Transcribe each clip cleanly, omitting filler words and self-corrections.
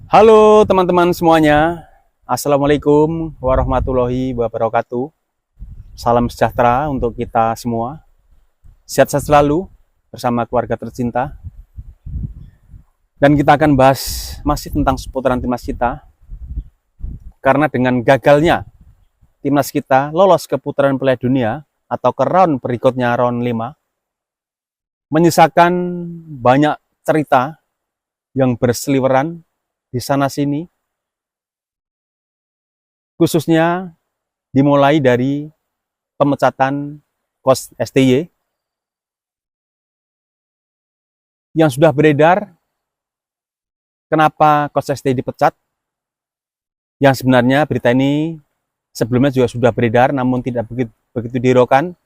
Halo teman-teman semuanya, Assalamualaikum warahmatullahi wabarakatuh. Salam sejahtera untuk kita semua. Sehat-sehat selalu bersama keluarga tercinta. Dan kita akan bahas masih tentang seputaran timnas kita. Karena dengan gagalnya timnas kita lolos ke putaran Piala Dunia atau ke round berikutnya, round 5, menyisakan banyak cerita yang berseliweran di sana sini, khususnya dimulai dari pemecatan Coach STY yang sudah beredar. Kenapa Coach STY dipecat? Yang sebenarnya berita ini sebelumnya juga sudah beredar, namun tidak begitu dihiraukan,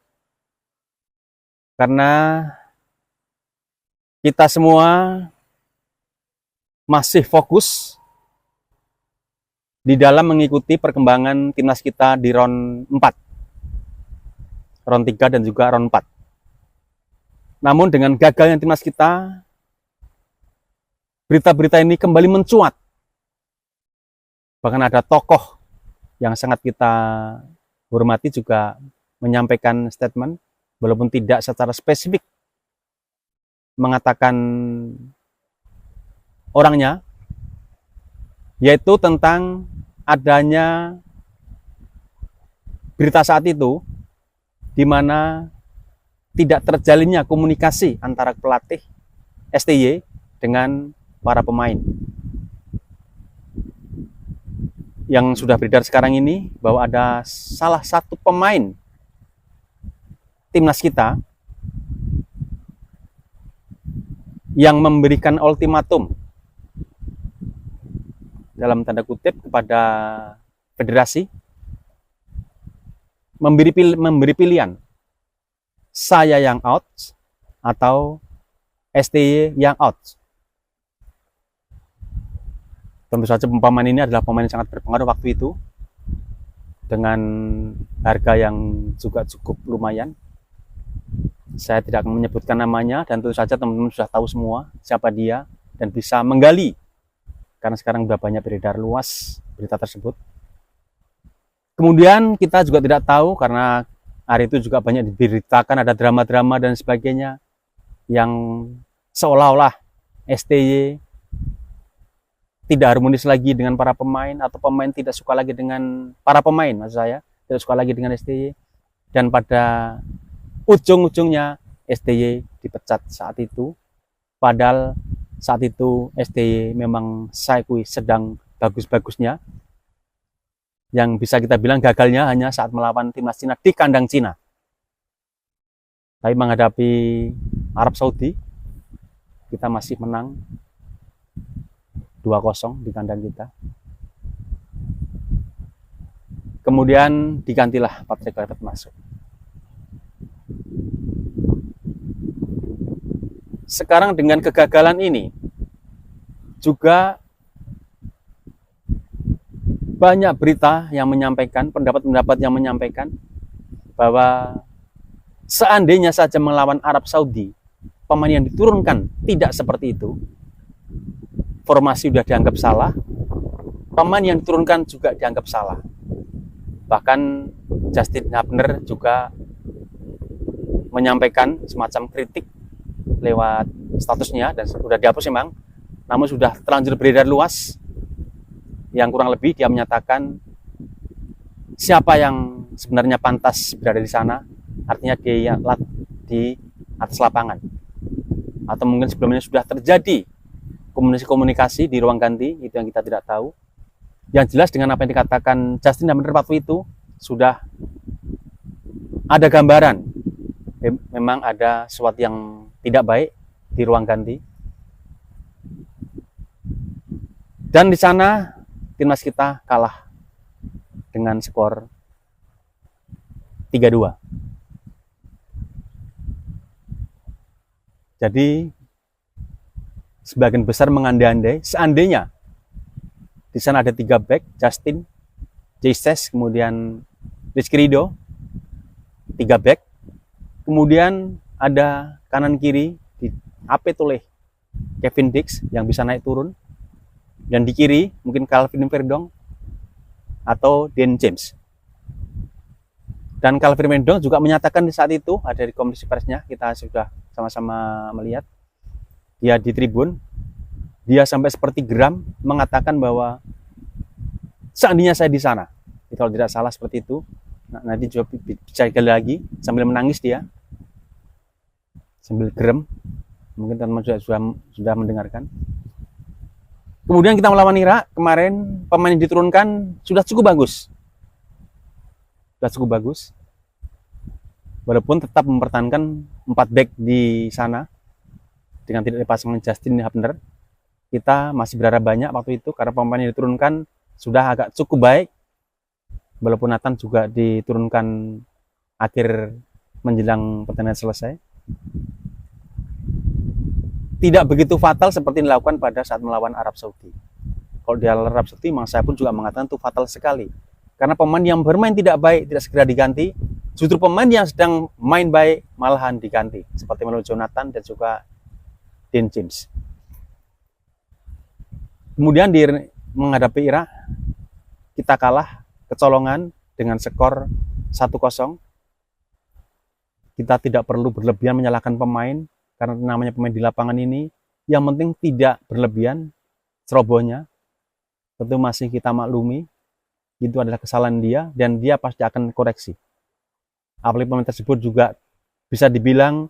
karena kita semua masih fokus di dalam mengikuti perkembangan timnas kita di round 4, round 3 dan juga round 4. Namun dengan gagalnya timnas kita, berita-berita ini kembali mencuat. Bahkan ada tokoh yang sangat kita hormati juga menyampaikan statement, walaupun tidak secara spesifik mengatakan orangnya, yaitu tentang adanya berita saat itu di mana tidak terjalinnya komunikasi antara pelatih STY dengan para pemain. Yang sudah beredar sekarang ini bahwa ada salah satu pemain timnas kita yang memberikan ultimatum dalam tanda kutip kepada federasi, memberi pilihan saya yang out atau STY yang out. Tentu saja pemain ini adalah pemain yang sangat berpengaruh waktu itu dengan harga yang juga cukup lumayan. Saya tidak akan menyebutkan namanya, dan tentu saja teman-teman sudah tahu semua siapa dia dan bisa menggali, karena sekarang sudah banyak beredar luas berita tersebut. Kemudian kita juga tidak tahu, karena hari itu juga banyak diberitakan ada drama-drama dan sebagainya, yang seolah-olah STY tidak harmonis lagi dengan para pemain, atau pemain tidak suka lagi dengan para pemain, maksud saya, tidak suka lagi dengan STY, dan pada ujung-ujungnya STY dipecat saat itu. Padahal saat itu STY memang saya akui sedang bagus-bagusnya. Yang bisa kita bilang gagalnya hanya saat melawan timnas Cina di kandang Cina. Tapi menghadapi Arab Saudi, kita masih menang 2-0 di kandang kita. Kemudian digantilah Patrick Kluivert masuk. Sekarang dengan kegagalan ini juga banyak berita yang menyampaikan, pendapat-pendapat yang menyampaikan bahwa seandainya saja melawan Arab Saudi, pemain yang diturunkan tidak seperti itu, formasi sudah dianggap salah, pemain yang diturunkan juga dianggap salah. Bahkan Justin Hubner juga menyampaikan semacam kritik lewat statusnya, dan sudah dihapus memang, namun sudah terlanjur beredar luas, yang kurang lebih dia menyatakan siapa yang sebenarnya pantas berada di sana, artinya dia di atas lapangan, atau mungkin sebelumnya sudah terjadi komunikasi di ruang ganti, itu yang kita tidak tahu. Yang jelas dengan apa yang dikatakan Justin Hubner waktu itu, sudah ada gambaran memang ada sesuatu yang tidak baik di ruang ganti. Dan di sana timnas kita kalah dengan skor 3-2. Jadi sebagian besar mengandai-andai seandainya di sana ada 3 back, Justin, Jesus, kemudian Rizky Ridho, 3 back. Kemudian ada kanan kiri diapit oleh Kevin Dix yang bisa naik turun. Dan di kiri mungkin Calvin Verdong atau Dan James. Dan Calvin Verdong juga menyatakan di saat itu, ada di konferensi persnya, kita sudah sama-sama melihat, dia di tribun, dia sampai seperti geram mengatakan bahwa seandainya saya di sana, kalau tidak salah seperti itu. Nah, nanti coba bicara lagi sambil menangis dia, sambil gerem. Mungkin teman-teman sudah mendengarkan. Kemudian kita melawan Irak kemarin, pemain yang diturunkan sudah cukup bagus. Walaupun tetap mempertahankan 4 back di sana dengan tidak dipasang Justin Hubner. Kita masih berharap banyak waktu itu karena pemain yang diturunkan sudah agak cukup baik. Walaupun Nathan juga diturunkan akhir menjelang pertandingan selesai. Tidak begitu fatal seperti dilakukan pada saat melawan Arab Saudi. Kalau di Arab Saudi, memang saya pun juga mengatakan itu fatal sekali. Karena pemain yang bermain tidak baik tidak segera diganti, justru pemain yang sedang main baik malahan diganti. Seperti Melo Jonathan dan juga Dan James. Kemudian menghadapi Irak, kita kalah kecolongan dengan skor 1-0. Kita tidak perlu berlebihan menyalahkan pemain, karena namanya pemain di lapangan ini, yang penting tidak berlebihan cerobohnya. Tentu masih kita maklumi, itu adalah kesalahan dia, dan dia pasti akan koreksi. Apalagi pemain tersebut juga bisa dibilang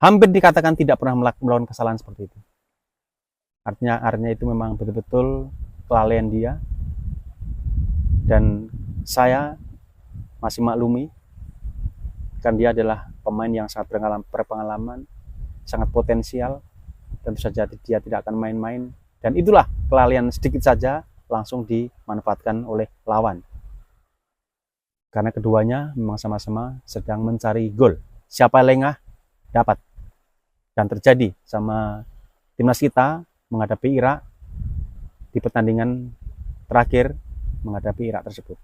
hampir dikatakan tidak pernah melakukan kesalahan seperti itu. Artinya itu memang betul-betul kelalaian dia, dan saya masih maklumi, kan dia adalah pemain yang sangat berpengalaman, sangat potensial. Tentu saja dia tidak akan main-main, dan itulah kelalaian sedikit saja langsung dimanfaatkan oleh lawan. Karena keduanya memang sama-sama sedang mencari gol. Siapa lengah dapat. Dan terjadi sama timnas kita menghadapi Irak di pertandingan terakhir menghadapi Irak tersebut.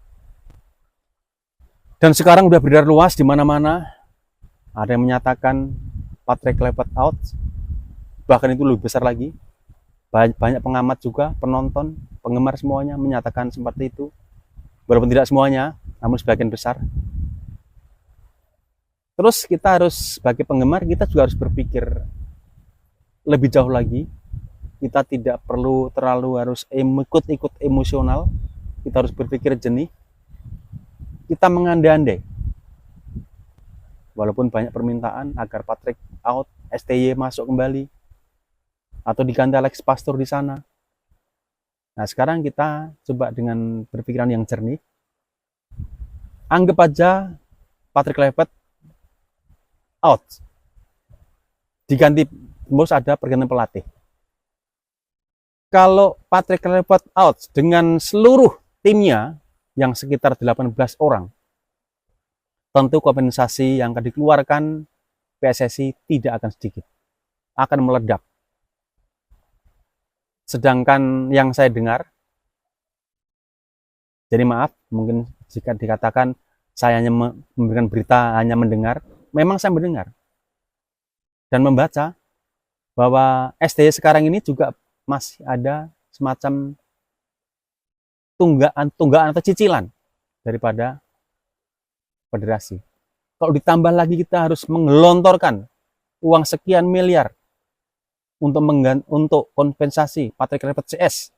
Dan sekarang udah beredar luas di mana-mana. Ada yang menyatakan Patrick Kluivert out. Bahkan itu lebih besar lagi. Banyak pengamat juga, penonton, penggemar semuanya menyatakan seperti itu. Walaupun tidak semuanya, namun sebagian besar. Terus kita harus, sebagai penggemar, kita juga harus berpikir lebih jauh lagi. Kita tidak perlu terlalu harus ikut emosional. Kita harus berpikir jernih. Kita mengandai-andai. Walaupun banyak permintaan agar Patrick out, STY masuk kembali, atau diganti Alex Pastor di sana. Nah, sekarang kita coba dengan berpikiran yang jernih. Anggap aja Patrick Kluivert out. Diganti, terus ada pergantian pelatih. Kalau Patrick Kluivert out dengan seluruh timnya yang sekitar 18 orang, tentu kompensasi yang akan dikeluarkan PSSI tidak akan sedikit, akan meledak. Sedangkan yang saya dengar, jadi maaf mungkin jika dikatakan saya hanya memberikan berita, hanya mendengar, memang saya mendengar dan membaca bahwa STY sekarang ini juga masih ada semacam tunggaan atau cicilan daripada federasi. Kalau ditambah lagi kita harus menggelontorkan uang sekian miliar untuk kompensasi Patrick Kluivert CS.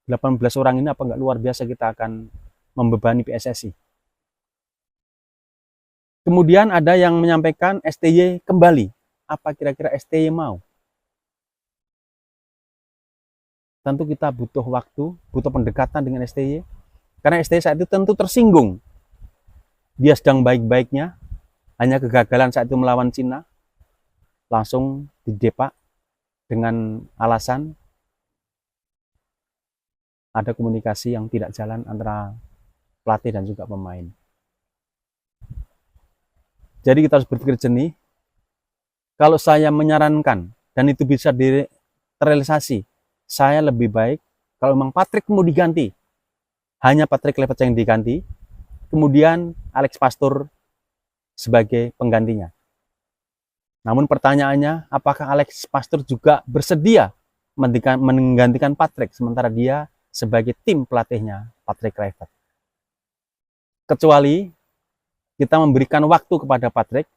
18 orang ini apa nggak luar biasa kita akan membebani PSSI. Kemudian ada yang menyampaikan STY kembali. Apa kira-kira STY mau? Tentu kita butuh waktu, butuh pendekatan dengan STY. Karena STY saat itu tentu tersinggung. Dia sedang baik-baiknya, hanya kegagalan saat itu melawan Cina, langsung didepak dengan alasan ada komunikasi yang tidak jalan antara pelatih dan juga pemain. Jadi kita harus berpikir jernih. Kalau saya menyarankan dan itu bisa direalisasi, saya lebih baik kalau memang Patrick mau diganti, hanya Patrick Kluivert yang diganti, kemudian Alex Pastor sebagai penggantinya. Namun pertanyaannya, apakah Alex Pastur juga bersedia menggantikan Patrick sementara dia sebagai tim pelatihnya Patrick Kluivert? Kecuali kita memberikan waktu kepada Patrick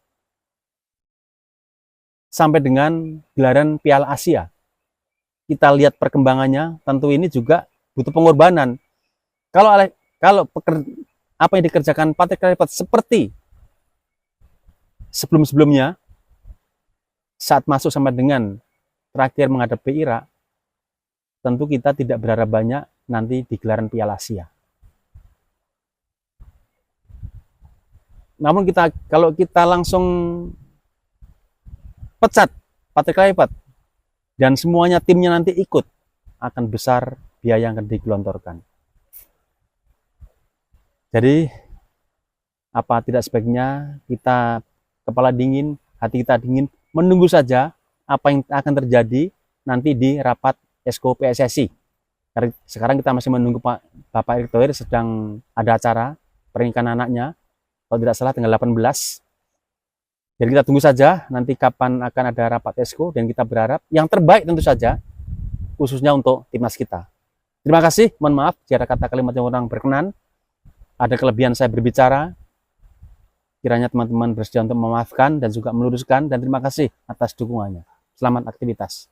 sampai dengan gelaran Piala Asia. Kita lihat perkembangannya, tentu ini juga butuh pengorbanan. Kalau apa yang dikerjakan Patrick Kluivert seperti sebelum-sebelumnya, saat masuk sampai dengan terakhir menghadapi Irak, tentu kita tidak berharap banyak nanti di gelaran Piala Asia. Namun kalau kita langsung pecat Patrick Kluivert dan semuanya timnya nanti ikut, akan besar biaya yang akan digelontorkan. Jadi apa tidak sebaiknya kita kepala dingin, hati kita dingin, menunggu saja apa yang akan terjadi nanti di rapat Esko PSSI. Sekarang kita masih menunggu Bapak Erick Thohir sedang ada acara pernikahan anaknya, kalau tidak salah tanggal 18. Jadi kita tunggu saja nanti kapan akan ada rapat Esko, dan kita berharap yang terbaik tentu saja, khususnya untuk timnas kita. Terima kasih, mohon maaf jika ada kata kalimat yang kurang berkenan, ada kelebihan saya berbicara. Kiranya teman-teman bersedia untuk memaafkan dan juga meluruskan, dan terima kasih atas dukungannya. Selamat aktivitas.